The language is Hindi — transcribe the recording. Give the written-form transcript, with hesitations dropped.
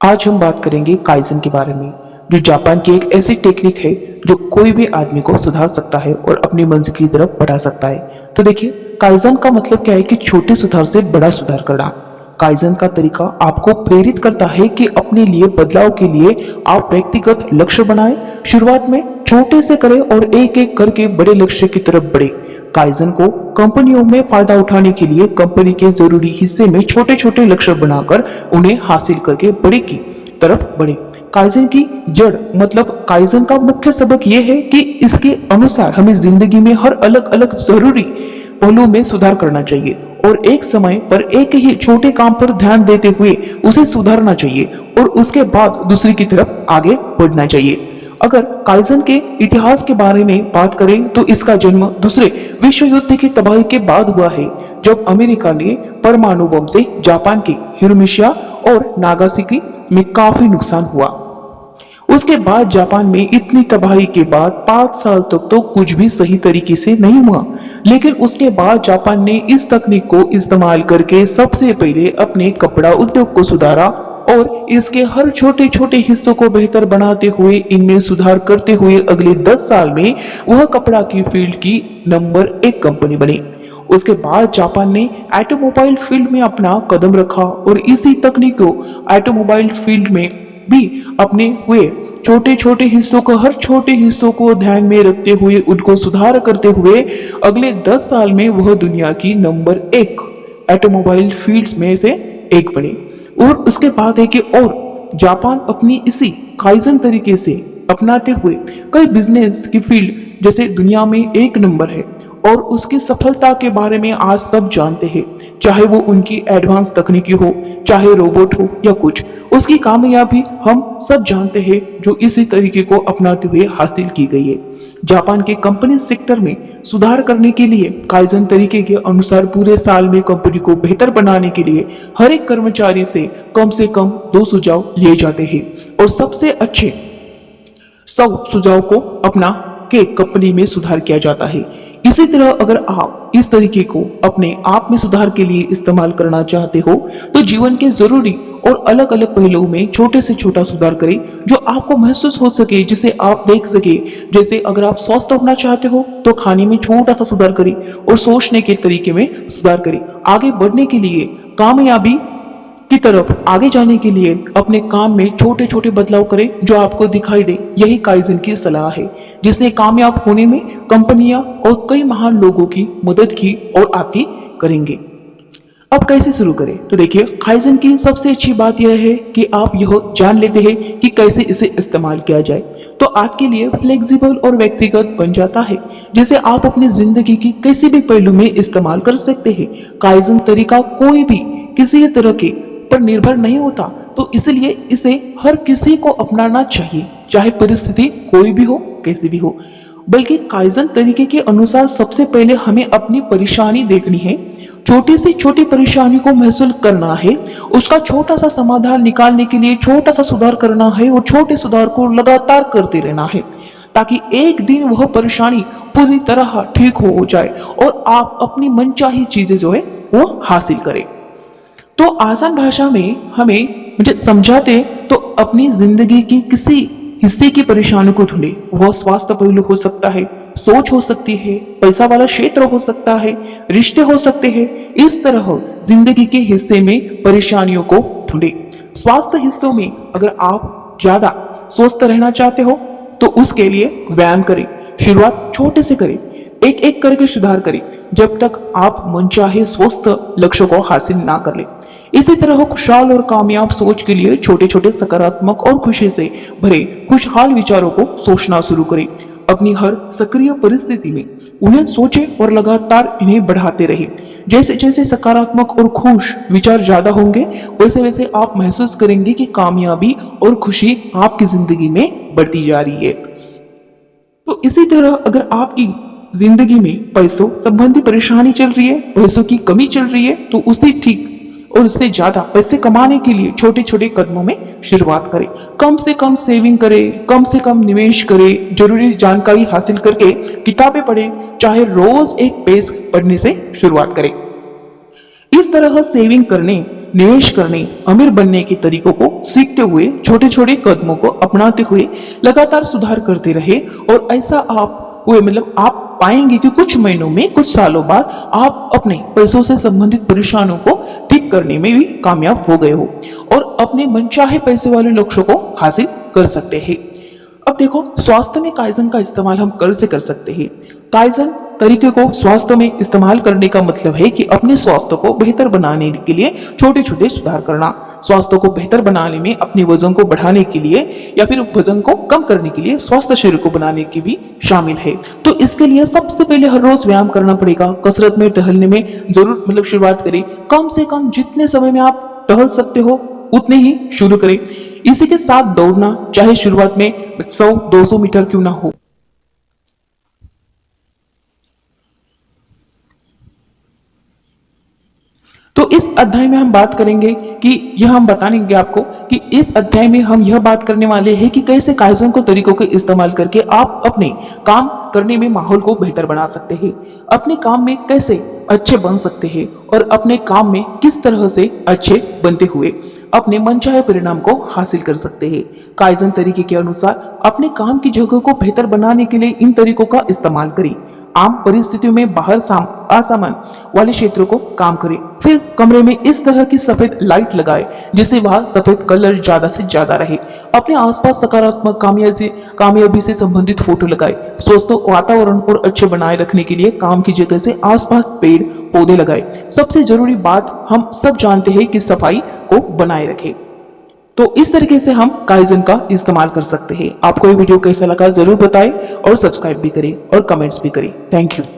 आज हम बात करेंगे काइजन के बारे में, जो जापान की एक ऐसी टेक्निक है जो कोई भी आदमी को सुधार सकता है और अपनी मंजिल की तरफ बढ़ा सकता है। तो देखिए, काइजन का मतलब क्या है कि छोटे सुधार से बड़ा सुधार करना। काइजन का तरीका आपको प्रेरित करता है कि अपने लिए बदलाव के लिए आप व्यक्तिगत लक्ष्य बनाएं। शुरुआत में छोटे से करें और एक एक करके बड़े लक्ष्य की तरफ बढ़े। काइजन को कंपनियों में फायदा उठाने के लिए कंपनी के जरूरी हिस्से में छोटे छोटे लक्ष्य बनाकर उन्हें हासिल करके बड़े की तरफ बढ़े। काइजन की जड़ मतलब काइजन का मुख्य सबक यह है कि इसके अनुसार हमें जिंदगी में हर अलग अलग जरूरी पहलुओं में सुधार करना चाहिए और एक समय पर एक ही छोटे काम पर ध्यान देते हुए उसे सुधारना चाहिए और उसके बाद दूसरी की तरफ आगे बढ़ना चाहिए। अगर काइजन के इतिहास के बारे में बात करें तो इसका जन्म दूसरे विश्व युद्ध की तबाही के बाद हुआ है, जब अमेरिका ने परमाणु बम से जापान के हिरोशिमा और नागासाकी में काफी नुकसान हुआ। उसके बाद जापान में इतनी तबाही के बाद 5 साल तक तो कुछ भी सही तरीके से नहीं हुआ, लेकिन उसके बाद जापान ने इस तकनीक को इस्तेमाल करके सबसे पहले अपने कपड़ा उद्योग को सुधारा और इसके हर छोटे छोटे हिस्सों को बेहतर बनाते हुए इनमें सुधार करते हुए अगले 10 साल में वह कपड़ा की फील्ड की नंबर 1 कंपनी बनी। उसके बाद जापान ने ऑटोमोबाइल फील्ड में अपना कदम रखा और इसी तकनीक को ऑटोमोबाइल फील्ड में भी अपने हुए छोटे छोटे हिस्सों को हर छोटे हिस्सों को ध्यान में रखते हुए उनको सुधार करते हुए अगले 10 साल में वह दुनिया की नंबर 1 ऑटोमोबाइल फील्ड्स में से एक बनी। और उसके बाद है कि और जापान अपनी इसी काइजन तरीके से अपनाते हुए कई बिजनेस की फील्ड जैसे दुनिया में 1 नंबर है और उसकी सफलता के बारे में आज सब जानते हैं, चाहे वो उनकी एडवांस तकनीकी हो, चाहे रोबोट हो या कुछ। उसकी कामयाबी हम सब जानते हैं जो इसी तरीके को अपनाते हुए हासिल की गई है। जापान के कंपनी सेक्टर में सुधार करने के लिए काइजन तरीके के अनुसार पूरे साल में कंपनी को बेहतर बनाने के लिए हर एक कर्मचारी से कम 2 सुझाव लिए जाते हैं और सबसे अच्छे 100 सुझाव को अपना के कंपनी में सुधार किया जाता है। इसी तरह अगर आप इस तरीके को अपने आप में सुधार के लिए इस्तेमाल करना चाहते हो तो जीवन के जरूरी और अलग अलग पहलुओं में छोटे से छोटा सुधार करें जो आपको महसूस हो सके, जिसे आप देख सके। जैसे अगर आप स्वस्थ होना चाहते हो तो खाने में छोटा सा सुधार करें और सोचने के तरीके में सुधार करें। आगे बढ़ने के लिए कामयाबी की तरफ आगे जाने के लिए अपने काम में छोटे छोटे बदलाव करें जो आपको दिखाई दे। यही काइजन की सलाह है जिसने कामयाब होने में कंपनियां और कई महान लोगों की मदद की और आपकी करेंगे। अब कैसे शुरू करें? तो देखिए, काइजन की सबसे अच्छी बात यह है कि आप यह जान लेते हैं कि कैसे इसे इस्तेमाल किया जाए, तो आपके लिए फ्लेक्सिबल और व्यक्तिगत बन जाता है, जिसे आप अपनी जिंदगी की किसी भी पहलू में इस्तेमाल कर सकते हैं। काइजन तरीका कोई भी किसी तरह के पर निर्भर नहीं होता, तो इसलिए इसे हर किसी को अपनाना चाहिए, चाहे परिस्थिति कोई भी हो, कैसी भी हो। बल्कि काइजन तरीके के अनुसार सबसे पहले हमें अपनी परेशानी देखनी है, छोटी से छोटी परेशानी को महसूस करना है, उसका छोटा सा समाधान निकालने के लिए छोटा सा सुधार करना है और छोटे सुधार को लगातार करते रहना है, ताकि एक दिन वह परेशानी पूरी तरह ठीक हो जाए और आप अपनी मनचाही चीजें जो है वो हासिल करें। तो आसान भाषा में हमें मुझे समझाते तो अपनी जिंदगी की किसी हिस्से की परेशानी को ढूंढे। वह स्वास्थ्य पहलू हो सकता है, सोच हो सकती है, पैसा वाला क्षेत्र हो सकता है, रिश्ते हो सकते हैं। इस तरह जिंदगी के हिस्से में परेशानियों को ढूंढे। स्वास्थ्य हिस्सों में अगर आप ज्यादा स्वस्थ रहना चाहते हो तो उसके लिए व्यायाम करें। शुरुआत छोटे से करें, एक एक करके सुधार करें जब तक आप मनचाहे स्वस्थ लक्ष्य को हासिल ना कर ले। इसी तरह खुशहाल और कामयाब सोच के लिए छोटे छोटे सकारात्मक और खुशी से भरे खुशहाल विचारों को सोचना शुरू करें। अपनी हर सक्रिय परिस्थिति में उन्हें सोचें और लगातार इन्हें बढ़ाते रहें। जैसे जैसे सकारात्मक और खुश विचार ज्यादा होंगे वैसे वैसे आप महसूस करेंगे कि कामयाबी और खुशी आपकी जिंदगी में बढ़ती जा रही है। तो इसी तरह अगर आपकी जिंदगी में पैसों संबंधी परेशानी चल रही है, पैसों की कमी चल रही है, तो उसे ठीक और उससे ज्यादा पैसे कमाने के लिए छोटे छोटे कदमों में शुरुआत करें। कम से कम सेविंग करें, कम से कम निवेश करें, जरूरी जानकारी हासिल करके किताबें पढ़ें, चाहे रोज एक पेज पढ़ने से शुरुआत करें। इस तरह सेविंग करने निवेश करने, अमीर बनने के तरीकों को सीखते हुए छोटे छोटे कदमों को अपनाते हुए लगातार सुधार करते रहे और ऐसा आप पाएंगे कि कुछ महीनों में, कुछ सालों बाद आप अपने पैसों से संबंधित परेशानियों को ठीक करने में भी कामयाब हो गए हो और अपने मनचाहे पैसे वाले लक्ष्यों को हासिल कर सकते हैं। अब देखो, स्वास्थ्य में काइजन का इस्तेमाल हम कर सकते हैं। काइजन तरीके को स्वास्थ्य में इस्तेमाल करने का मतलब है कि अपने स्वास्थ्य को बेहतर बनाने के लिए छोटे छोटे सुधार करना। स्वास्थ्य को बेहतर बनाने में अपने वजन को बढ़ाने के लिए या फिर वजन को कम करने के लिए स्वास्थ्य शरीर को बनाने की भी शामिल है। तो इसके लिए सबसे पहले हर रोज व्यायाम करना पड़ेगा। कसरत में, टहलने में जरूर शुरुआत करें। कम से कम जितने समय में आप टहल सकते हो उतने ही शुरू करें। इसी के साथ दौड़ना, चाहे शुरुआत में 100-200 मीटर क्यों ना हो। तो इस अध्याय में हम बात करेंगे कि यह हम बताएंगे आपको कि इस अध्याय में हम यह बात करने वाले हैं कि कैसे काइजन को तरीकों के इस्तेमाल करके आप अपने काम करने में माहौल को बेहतर बना सकते हैं, अपने काम में कैसे अच्छे बन सकते हैं और अपने काम में किस तरह से अच्छे बनते हुए अपने मनचाहे परिणाम को हासिल कर सकते हैं। काइजन तरीके के अनुसार अपने काम की जगह को बेहतर बनाने के लिए इन तरीकों का इस्तेमाल करें। आम परिस्थितियों में बाहर असामान वाले क्षेत्रों को काम करें। फिर कमरे में इस तरह की सफेद लाइट लगाएं जिससे वह सफेद कलर ज्यादा से ज्यादा रहे। अपने आसपास सकारात्मक कामयाबी से संबंधित फोटो लगाएं। स्वस्थ वातावरण और अच्छे बनाए रखने के लिए काम की जगह से आसपास पेड़ पौधे लगाएं। सबसे जरूरी बात, हम सब जानते हैं कि सफाई को बनाए रखें। तो इस तरीके से हम काइजन का इस्तेमाल कर सकते हैं। आपको ये वीडियो कैसा लगा जरूर बताएं और सब्सक्राइब भी करें और कमेंट्स भी करें। Thank you.